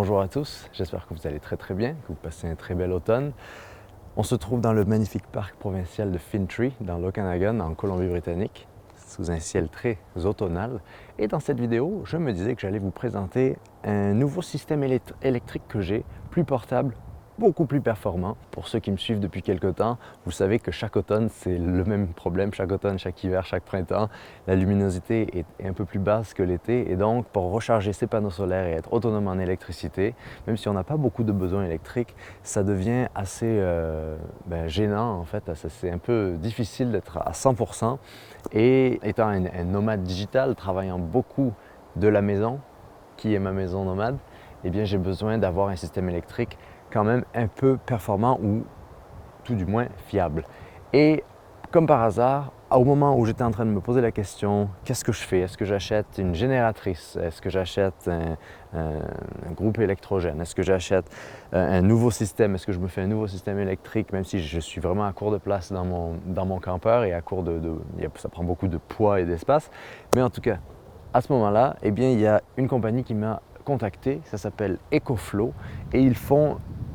Bonjour à tous, j'espère que vous allez très bien, que vous passez un très bel automne. On se trouve dans le magnifique parc provincial de Fintry, dans l'Okanagan, en Colombie-Britannique, sous un ciel très automnal. Et dans cette vidéo, je me disais que j'allais vous présenter un nouveau système électrique que j'ai, plus portable, beaucoup plus performant. Pour ceux qui me suivent depuis quelques temps, vous savez que chaque automne, c'est le même problème. Chaque automne, chaque hiver, chaque printemps, la luminosité est un peu plus basse que l'été. Et donc, pour recharger ses panneaux solaires et être autonome en électricité, même si on n'a pas beaucoup de besoins électriques, ça devient assez gênant en fait. C'est un peu difficile d'être à 100%. Et étant un nomade digital, travaillant beaucoup de la maison, qui est ma maison nomade, eh bien j'ai besoin d'avoir un système électrique quand même un peu performant ou tout du moins fiable. Et comme par hasard, au moment où j'étais en train de me poser la question, qu'est-ce que je fais? Est-ce que j'achète une génératrice? Est-ce que j'achète un groupe électrogène? Est-ce que j'achète un nouveau système? Est-ce que je me fais un nouveau système électrique, même si je suis vraiment à court de place dans mon campeur et à court ça prend beaucoup de poids et d'espace. Mais en tout cas, à ce moment-là, eh bien, il y a une compagnie qui m'a contacté, ça s'appelle EcoFlow et il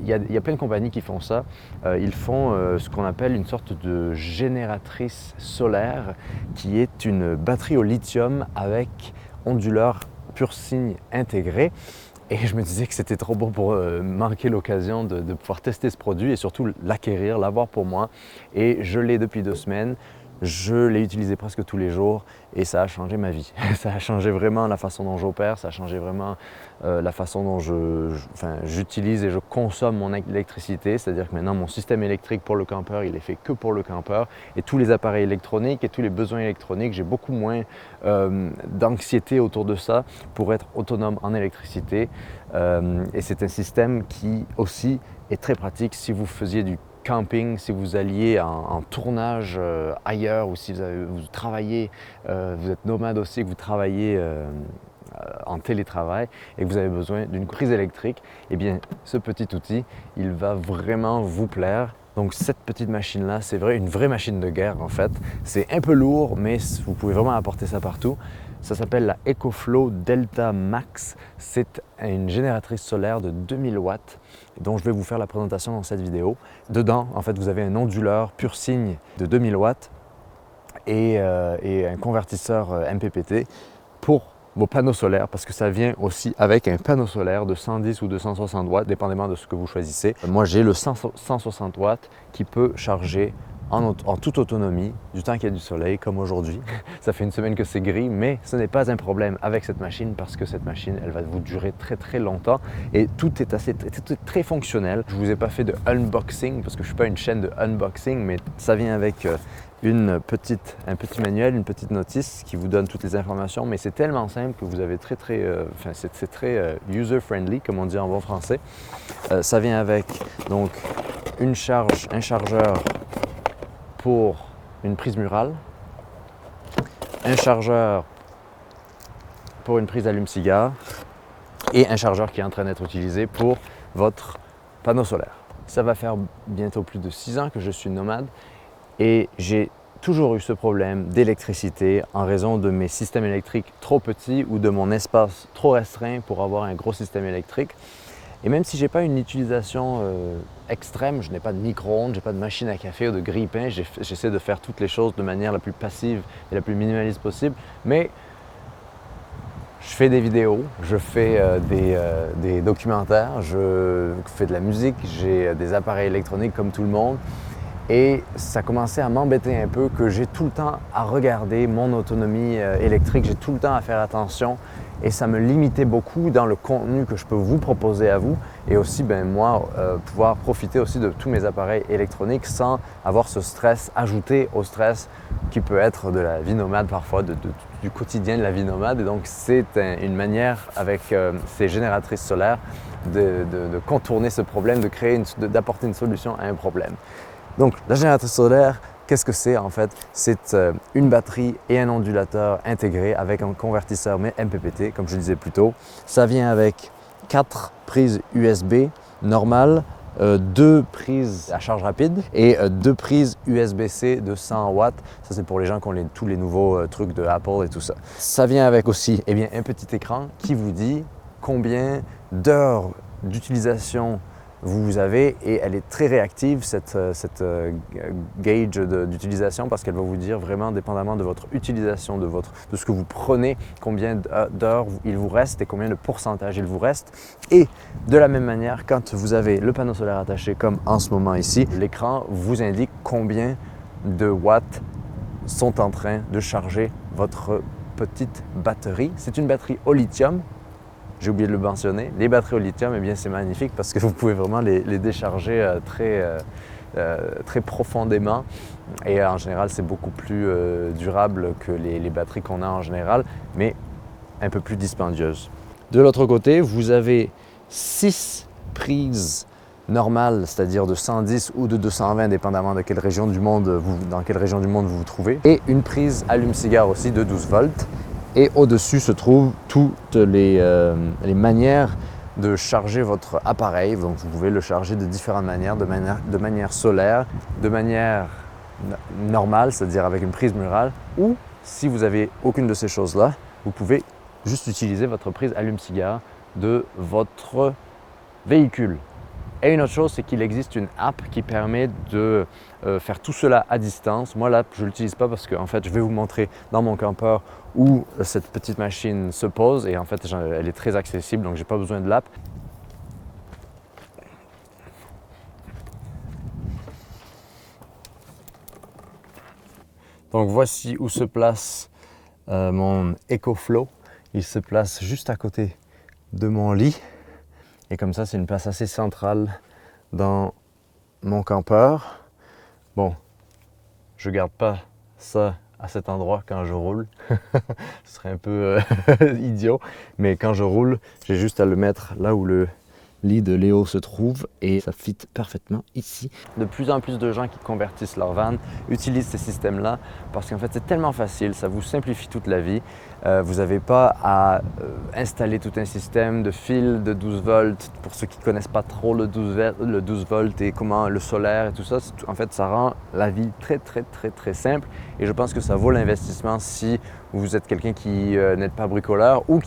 y a plein de compagnies qui font ça. Ils font ce qu'on appelle une sorte de génératrice solaire qui est une batterie au lithium avec onduleur pur signe intégré. Et je me disais que c'était trop beau pour manquer l'occasion de pouvoir tester ce produit et surtout l'acquérir, l'avoir pour moi. Et je l'ai depuis 2 semaines. Je l'ai utilisé presque tous les jours et ça a changé ma vie. Ça a changé vraiment la façon dont j'opère, ça a changé vraiment la façon dont j'utilise et je consomme mon électricité. C'est-à-dire que maintenant, mon système électrique pour le campeur, il est fait que pour le campeur. Et tous les appareils électroniques et tous les besoins électroniques, j'ai beaucoup moins d'anxiété autour de ça pour être autonome en électricité. Et c'est un système qui aussi est très pratique si vous faisiez du camping, si vous alliez en tournage ailleurs ou si vous travaillez, vous êtes nomade aussi, que vous travaillez en télétravail et que vous avez besoin d'une prise électrique, eh bien ce petit outil, il va vraiment vous plaire. Donc cette petite machine-là, c'est une vraie machine de guerre en fait. C'est un peu lourd, mais vous pouvez vraiment apporter ça partout. Ça s'appelle la EcoFlow Delta Max. C'est une génératrice solaire de 2000 watts dont je vais vous faire la présentation dans cette vidéo. Dedans, en fait, vous avez un onduleur pur signe de 2000 watts et un convertisseur MPPT pour vos panneaux solaires parce que ça vient aussi avec un panneau solaire de 110 ou 260 watts, dépendamment de ce que vous choisissez. Moi, j'ai le 160 watts qui peut charger en toute autonomie, du temps qu'il y a du soleil, comme aujourd'hui. Ça fait 1 semaine que c'est gris, mais ce n'est pas un problème avec cette machine parce que cette machine, elle va vous durer très longtemps et tout est très fonctionnel. Je ne vous ai pas fait de unboxing parce que je ne suis pas une chaîne de unboxing, mais ça vient avec un petit manuel, une petite notice qui vous donne toutes les informations, mais c'est tellement simple que vous avez c'est très user-friendly, comme on dit en bon français. Ça vient avec donc un chargeur pour une prise murale, un chargeur pour une prise allume-cigare et un chargeur qui est en train d'être utilisé pour votre panneau solaire. Ça va faire bientôt plus de 6 ans que je suis nomade et j'ai toujours eu ce problème d'électricité en raison de mes systèmes électriques trop petits ou de mon espace trop restreint pour avoir un gros système électrique. Et même si je n'ai pas une utilisation extrême, je n'ai pas de micro-ondes, je n'ai pas de machine à café ou de grille-pain, j'essaie de faire toutes les choses de manière la plus passive et la plus minimaliste possible, mais je fais des vidéos, je fais des documentaires, je fais de la musique, j'ai des appareils électroniques comme tout le monde. Et ça commençait à m'embêter un peu que j'ai tout le temps à regarder mon autonomie électrique, j'ai tout le temps à faire attention et ça me limitait beaucoup dans le contenu que je peux vous proposer à vous et aussi moi pouvoir profiter aussi de tous mes appareils électroniques sans avoir ce stress ajouté au stress qui peut être de la vie nomade parfois, du quotidien de la vie nomade. Et donc c'est une manière avec ces génératrices solaires de contourner ce problème, d'apporter une solution à un problème. Donc la génératrice solaire, qu'est-ce que c'est en fait? C'est une batterie et un ondulateur intégrés avec un convertisseur MPPT, comme je disais plus tôt. Ça vient avec 4 prises USB normales, 2 prises à charge rapide et 2 prises USB-C de 100 watts. Ça, c'est pour les gens qui ont tous les nouveaux trucs de Apple et tout ça. Ça vient avec aussi un petit écran qui vous dit combien d'heures d'utilisation vous avez et elle est très réactive cette gauge d'utilisation parce qu'elle va vous dire vraiment dépendamment de votre utilisation, de ce que vous prenez, combien d'heures il vous reste et combien de pourcentage il vous reste. Et de la même manière, quand vous avez le panneau solaire attaché comme en ce moment ici, l'écran vous indique combien de watts sont en train de charger votre petite batterie. C'est une batterie au lithium. J'ai oublié de le mentionner. Les batteries au lithium, eh bien, c'est magnifique parce que vous pouvez vraiment les décharger très profondément. Et en général, c'est beaucoup plus durable que les batteries qu'on a en général, mais un peu plus dispendieuses. De l'autre côté, vous avez 6 prises normales, c'est-à-dire de 110 ou de 220, dépendamment de quelle région du monde dans quelle région du monde vous vous trouvez. Et une prise allume-cigare aussi de 12 volts. Et au-dessus se trouvent toutes les manières de charger votre appareil. Donc vous pouvez le charger de différentes manières, de manière solaire, de manière normale, c'est-à-dire avec une prise murale, ou si vous n'avez aucune de ces choses-là, vous pouvez juste utiliser votre prise allume-cigare de votre véhicule. Et une autre chose, c'est qu'il existe une app qui permet de faire tout cela à distance. Moi, l'app, je ne l'utilise pas parce que en fait, je vais vous montrer dans mon campeur où cette petite machine se pose et en fait, elle est très accessible, donc je n'ai pas besoin de l'app. Donc voici où se place mon EcoFlow. Il se place juste à côté de mon lit. Et comme ça, c'est une place assez centrale dans mon campeur. Bon, je garde pas ça à cet endroit quand je roule. Ce serait un peu idiot. Mais quand je roule, j'ai juste à le mettre là où le lit de Léo se trouve et ça fit parfaitement ici. De plus en plus de gens qui convertissent leur van utilisent ces systèmes-là parce qu'en fait c'est tellement facile, ça vous simplifie toute la vie. Vous n'avez pas à installer tout un système de fil de 12 volts. Pour ceux qui ne connaissent pas trop le 12 volts et comment le solaire et tout ça, en fait ça rend la vie très simple et je pense que ça vaut l'investissement si vous êtes quelqu'un qui n'est pas bricoleur ou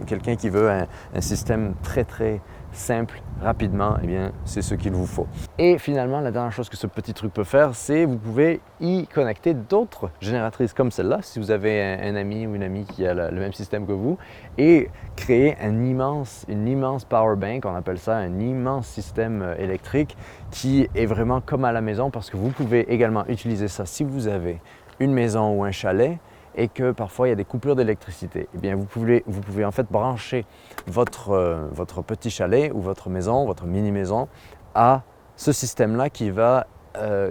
quelqu'un qui veut un système très simple, rapidement, eh bien, c'est ce qu'il vous faut. Et finalement, la dernière chose que ce petit truc peut faire, c'est vous pouvez y connecter d'autres génératrices comme celle-là, si vous avez un ami ou une amie qui a le même système que vous, et créer une immense power bank, on appelle ça un immense système électrique qui est vraiment comme à la maison parce que vous pouvez également utiliser ça si vous avez une maison ou un chalet et que parfois il y a des coupures d'électricité. Eh bien, vous pouvez en fait brancher votre petit chalet ou votre maison, votre mini-maison à ce système-là qui va,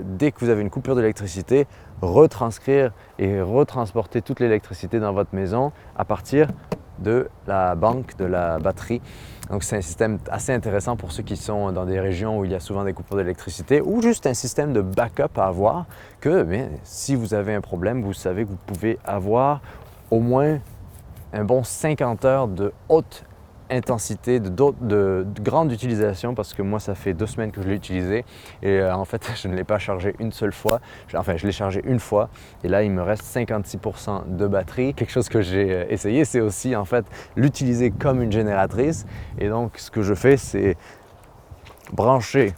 dès que vous avez une coupure d'électricité, retranscrire et retransporter toute l'électricité dans votre maison à partir de la banque, de la batterie. Donc c'est un système assez intéressant pour ceux qui sont dans des régions où il y a souvent des coupures d'électricité ou juste un système de backup à avoir que bien, si vous avez un problème, vous savez que vous pouvez avoir au moins un bon 50 heures de haute intensité, de grande utilisation parce que moi ça fait 2 semaines que je l'ai utilisé et en fait je ne l'ai pas chargé une seule fois, enfin je l'ai chargé une fois et là il me reste 56% de batterie. Quelque chose que j'ai essayé, c'est aussi en fait l'utiliser comme une génératrice et donc ce que je fais c'est brancher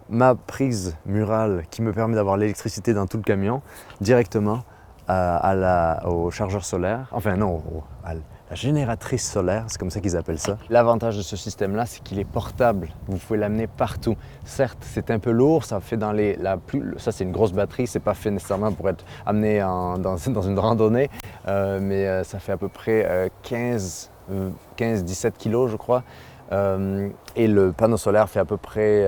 ma prise murale qui me permet d'avoir l'électricité dans tout le camion directement au chargeur solaire, enfin non, à la génératrice solaire, c'est comme ça qu'ils appellent ça. L'avantage de ce système-là, c'est qu'il est portable. Vous pouvez l'amener partout. Certes, c'est un peu lourd, ça fait ça c'est une grosse batterie, c'est pas fait nécessairement pour être amené dans une randonnée, mais ça fait à peu près 15-17 kilos, je crois. Et le panneau solaire fait à peu près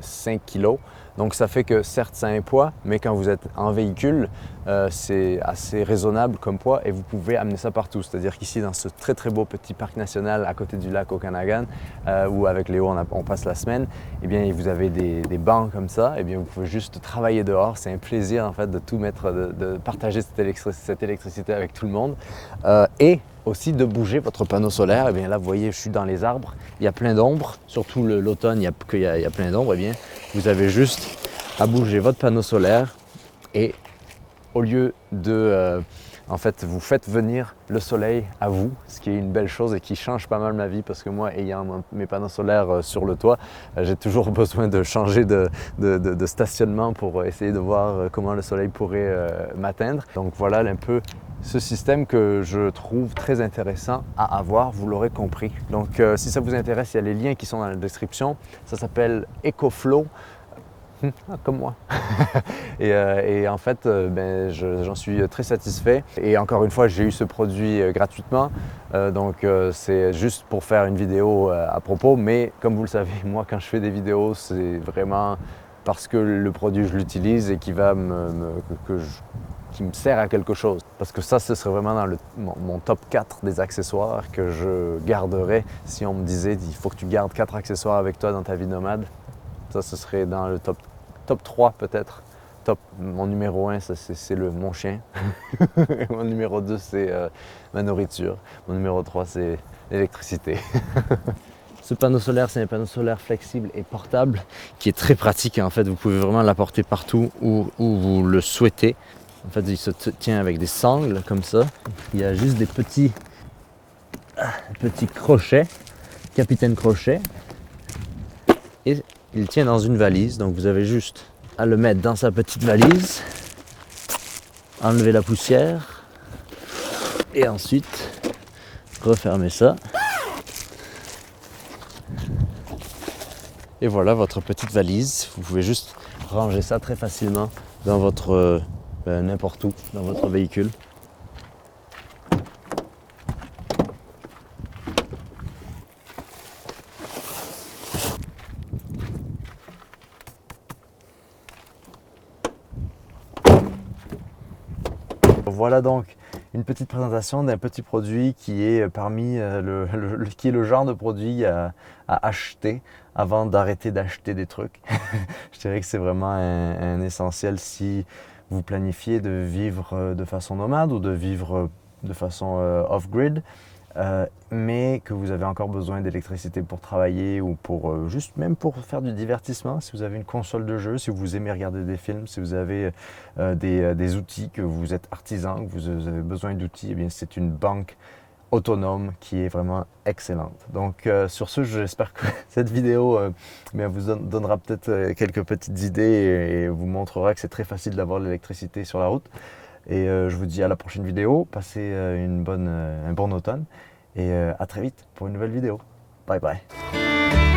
5 kilos. Donc ça fait que certes ça a un poids, mais quand vous êtes en véhicule, c'est assez raisonnable comme poids et vous pouvez amener ça partout. C'est-à-dire qu'ici dans ce très beau petit parc national à côté du lac Okanagan, où avec Léo on passe la semaine, eh bien vous avez des bancs comme ça, eh bien vous pouvez juste travailler dehors. C'est un plaisir en fait de tout mettre, de partager cette électricité avec tout le monde. Et aussi de bouger votre panneau solaire. Et bien là, vous voyez, je suis dans les arbres, il y a plein d'ombre, surtout l'automne, il y a plein d'ombre. Et bien, vous avez juste à bouger votre panneau solaire et au lieu En fait, vous faites venir le soleil à vous, ce qui est une belle chose et qui change pas mal ma vie parce que moi, ayant mes panneaux solaires sur le toit, j'ai toujours besoin de changer de stationnement pour essayer de voir comment le soleil pourrait m'atteindre. Donc voilà un peu ce système que je trouve très intéressant à avoir, vous l'aurez compris. Donc si ça vous intéresse, il y a les liens qui sont dans la description. Ça s'appelle EcoFlow. Comme moi. et en fait, j'en suis très satisfait. Et encore une fois, j'ai eu ce produit gratuitement. Donc c'est juste pour faire une vidéo à propos. Mais comme vous le savez, moi quand je fais des vidéos, c'est vraiment parce que le produit, je l'utilise et qui me sert à quelque chose. Parce que ça, ce serait vraiment dans mon top 4 des accessoires que je garderais. Si on me disait, il faut que tu gardes 4 accessoires avec toi dans ta vie nomade. Ça, ce serait dans le top 3 peut-être. Mon numéro 1, c'est mon chien. Mon numéro 2, c'est ma nourriture. Mon numéro 3, c'est l'électricité. Ce panneau solaire, c'est un panneau solaire flexible et portable qui est très pratique. En fait, vous pouvez vraiment l'apporter partout où vous le souhaitez. En fait, il se tient avec des sangles comme ça. Il y a juste des petits crochets, capitaine crochet. Et il tient dans une valise, donc vous avez juste à le mettre dans sa petite valise, enlever la poussière et ensuite refermer ça. Et voilà votre petite valise. Vous pouvez juste ranger ça très facilement dans votre n'importe où dans votre véhicule. Voilà donc une petite présentation d'un petit produit qui est parmi qui est le genre de produit à acheter avant d'arrêter d'acheter des trucs. Je dirais que c'est vraiment un essentiel si vous planifiez de vivre de façon nomade ou de vivre de façon off-grid. Mais que vous avez encore besoin d'électricité pour travailler ou pour juste même pour faire du divertissement, si vous avez une console de jeu, si vous aimez regarder des films, si vous avez des outils, que vous êtes artisan, que vous avez besoin d'outils, eh bien c'est une banque autonome qui est vraiment excellente. Donc sur ce, j'espère que cette vidéo vous donnera peut-être quelques petites idées et vous montrera que c'est très facile d'avoir de l'électricité sur la route. Et je vous dis à la prochaine vidéo, passez un bon automne et à très vite pour une nouvelle vidéo. Bye bye.